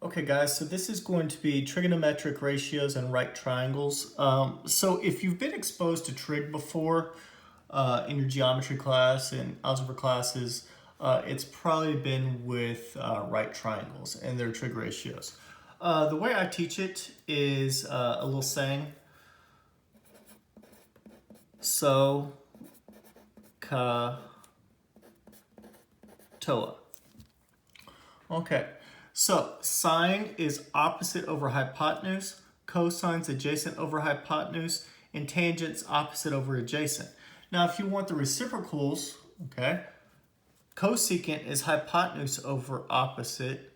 Okay guys, so this is going to be trigonometric ratios and right triangles. So if you've been exposed to trig before in your geometry class and algebra classes, it's probably been with right triangles and their trig ratios. The way I teach it is a little saying. So, ka, toa. Okay, so sine is opposite over hypotenuse, cosine's adjacent over hypotenuse, and tangent's opposite over adjacent. Now, if you want the reciprocals, okay, cosecant is hypotenuse over opposite,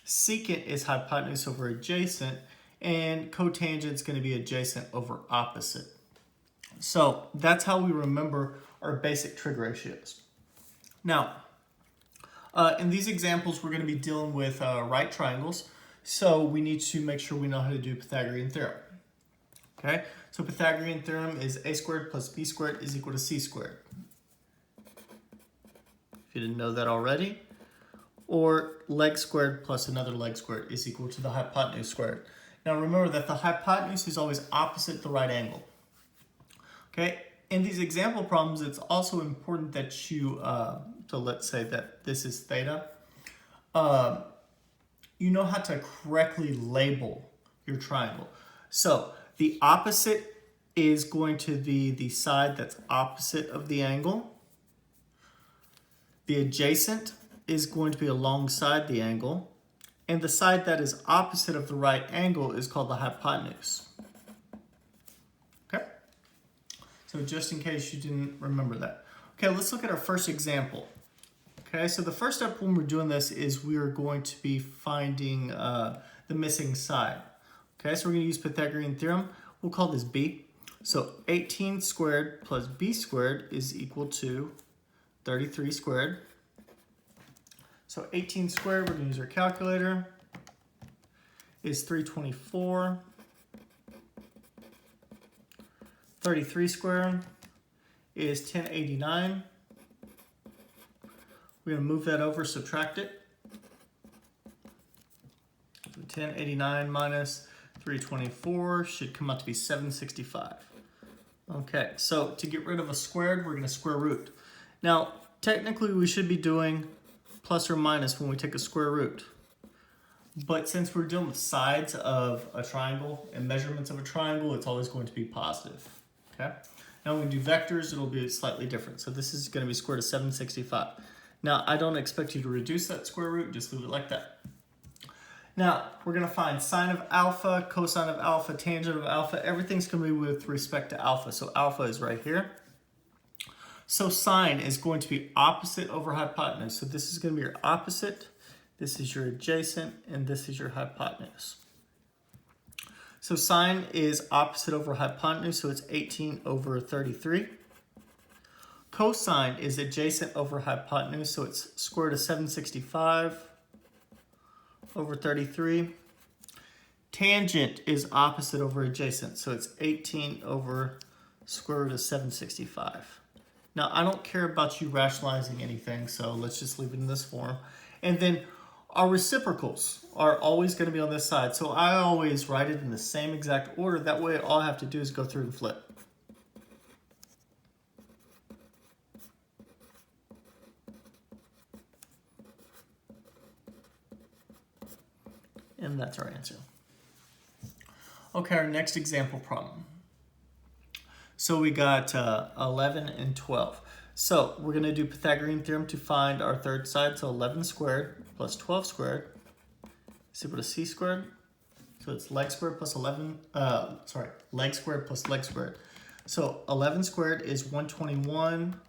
secant is hypotenuse over adjacent, and cotangent's going to be adjacent over opposite. So that's how we remember our basic trig ratios. Now, in these examples, we're going to be dealing with right triangles, so we need to make sure we know how to do Pythagorean theorem. Okay, so Pythagorean theorem is a squared plus b squared is equal to c squared. If you didn't know that already. Or leg squared plus another leg squared is equal to the hypotenuse squared. Now remember that the hypotenuse is always opposite the right angle. Okay, in these example problems, it's also important that you, so let's say that this is theta, you know how to correctly label your triangle. So the opposite is going to be the side that's opposite of the angle. The adjacent is going to be alongside the angle. And the side that is opposite of the right angle is called the hypotenuse. Okay? So just in case you didn't remember that. Okay, let's look at our first example. Okay, so the first step when we're doing this is we are going to be finding the missing side. Okay, so we're going to use Pythagorean theorem. We'll call this b. So 18 squared plus b squared is equal to 33 squared. So 18 squared, we're going to use our calculator, is 324. 33 squared is 1089. We're going to move that over, subtract it. 1089 minus 324 should come out to be 765. Okay, so to get rid of a squared, we're going to square root. Now, technically we should be doing plus or minus when we take a square root. But since we're dealing with sides of a triangle and measurements of a triangle, it's always going to be positive. Okay? Now when we do vectors, it'll be slightly different. So this is going to be square root of 765. Now, I don't expect you to reduce that square root, just leave it like that. Now, we're going to find sine of alpha, cosine of alpha, tangent of alpha. Everything's going to be with respect to alpha. So alpha is right here. So sine is going to be opposite over hypotenuse. So this is going to be your opposite, this is your adjacent, and this is your hypotenuse. So sine is opposite over hypotenuse, so it's 18 over 33. Cosine is adjacent over hypotenuse, so it's square root of 765 over 33. Tangent is opposite over adjacent, so it's 18 over square root of 765. Now, I don't care about you rationalizing anything, so let's just leave it in this form. And then our reciprocals are always going to be on this side, so I always write it in the same exact order. That way, all I have to do is go through and flip. And that's our answer. Okay, our next example problem. So we got 11 and 12. So we're going to do Pythagorean theorem to find our third side. So 11 squared plus 12 squared is equal to c squared. So it's leg squared plus leg squared plus leg squared. So 11 squared is 121.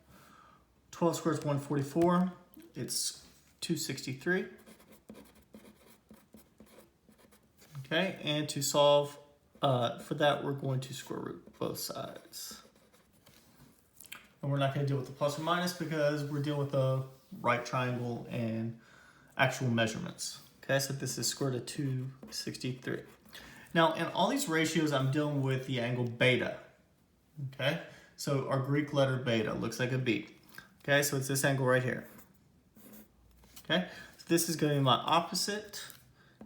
12 squared is 144. It's 263. Okay, and to solve for that, we're going to square root both sides. And we're not going to deal with the plus or minus because we're dealing with a right triangle and actual measurements. Okay, so this is square root of 263. Now, in all these ratios, I'm dealing with the angle beta. Okay, so our Greek letter beta looks like a B. Okay, so it's this angle right here. Okay, so this is going to be my opposite.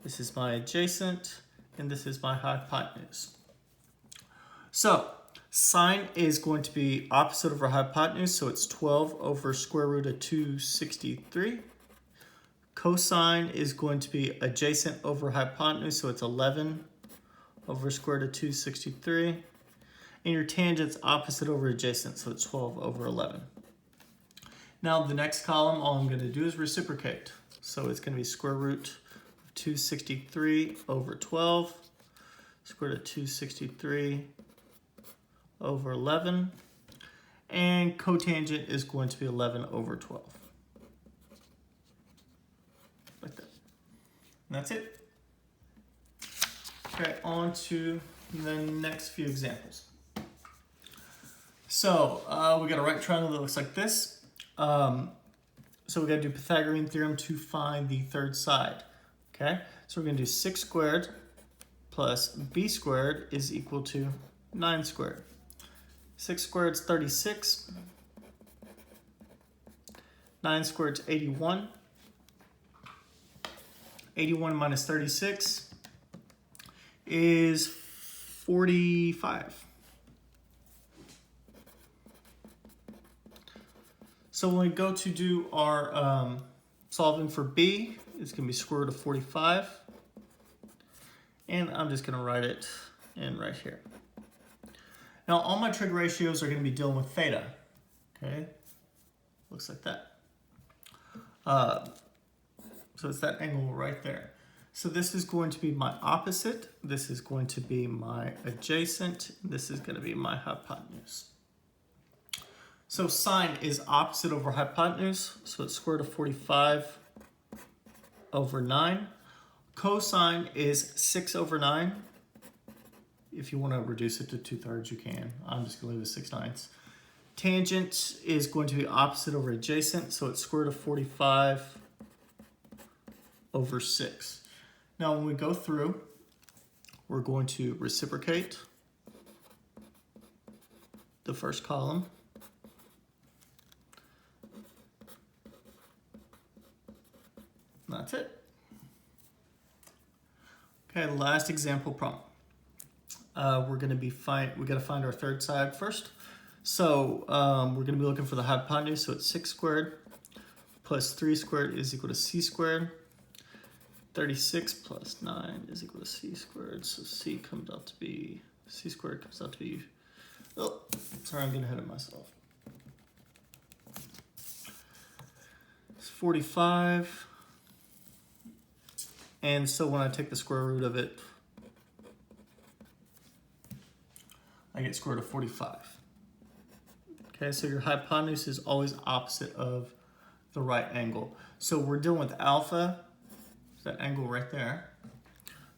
This is my adjacent, and this is my hypotenuse. So sine is going to be opposite over hypotenuse, so it's 12 over square root of 263. Cosine is going to be adjacent over hypotenuse, so it's 11 over square root of 263. And your tangent's opposite over adjacent, so it's 12 over 11. Now the next column, all I'm going to do is reciprocate. So it's going to be square root of 263 over 12, square root of 263 over 11, and cotangent is going to be 11 over 12. Like that. And that's it. Okay, on to the next few examples. So we got a right triangle that looks like this. So we got to do Pythagorean theorem to find the third side. Okay, so we're going to do 6 squared plus b squared is equal to 9 squared. 6 squared is 36. 9 squared is 81. 81 minus 36 is 45. So when we go to do our solving for b, it's going to be square root of 45. And I'm just going to write it in right here. Now all my trig ratios are going to be dealing with theta. Okay, looks like that. So it's that angle right there. So this is going to be my opposite. This is going to be my adjacent. This is going to be my hypotenuse. So sine is opposite over hypotenuse. So it's square root of 45 over 9. Cosine is 6 over 9. If you want to reduce it to 2/3, you can. I'm just going to leave it 6/9. Tangent is going to be opposite over adjacent. So it's square root of 45 over 6. Now when we go through, we're going to reciprocate the first column. And that's it. Okay, last example problem. We're going to be we got to find our third side first. So we're going to be looking for the hypotenuse. So it's 6 squared plus 3 squared is equal to c squared. 36 plus 9 is equal to c squared. So c comes out to be, c squared comes out to be, oh, sorry, I'm getting ahead of myself. It's 45. And so when I take the square root of it, I get square root of 45. Okay, so your hypotenuse is always opposite of the right angle. So we're dealing with alpha, that angle right there.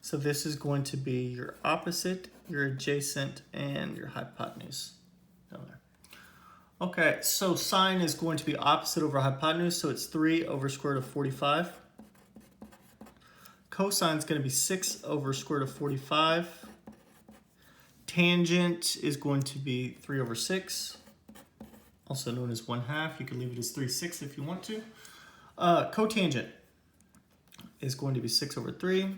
So this is going to be your opposite, your adjacent, and your hypotenuse down there. Okay, so sine is going to be opposite over hypotenuse, so it's 3 over square root of 45. Cosine is going to be 6 over square root of 45. Tangent is going to be 3 over 6, also known as 1/2. You can leave it as 3/6 if you want to. Cotangent is going to be 6 over 3.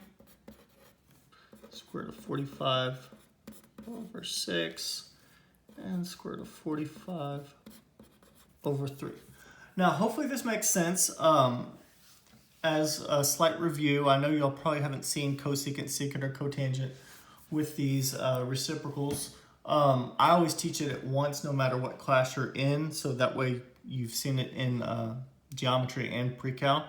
Square root of 45 over 6. And square root of 45 over 3. Now, hopefully this makes sense. As a slight review, I know y'all probably haven't seen cosecant, secant, or cotangent with these reciprocals. I always teach it at once no matter what class you're in, so that way you've seen it in geometry and pre-cal.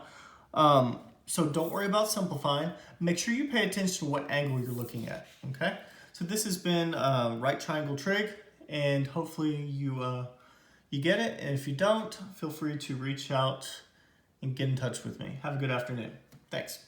So don't worry about simplifying. Make sure you pay attention to what angle you're looking at, okay? So this has been right triangle trig, and hopefully you get it. And if you don't, feel free to reach out and get in touch with me. Have a good afternoon. Thanks.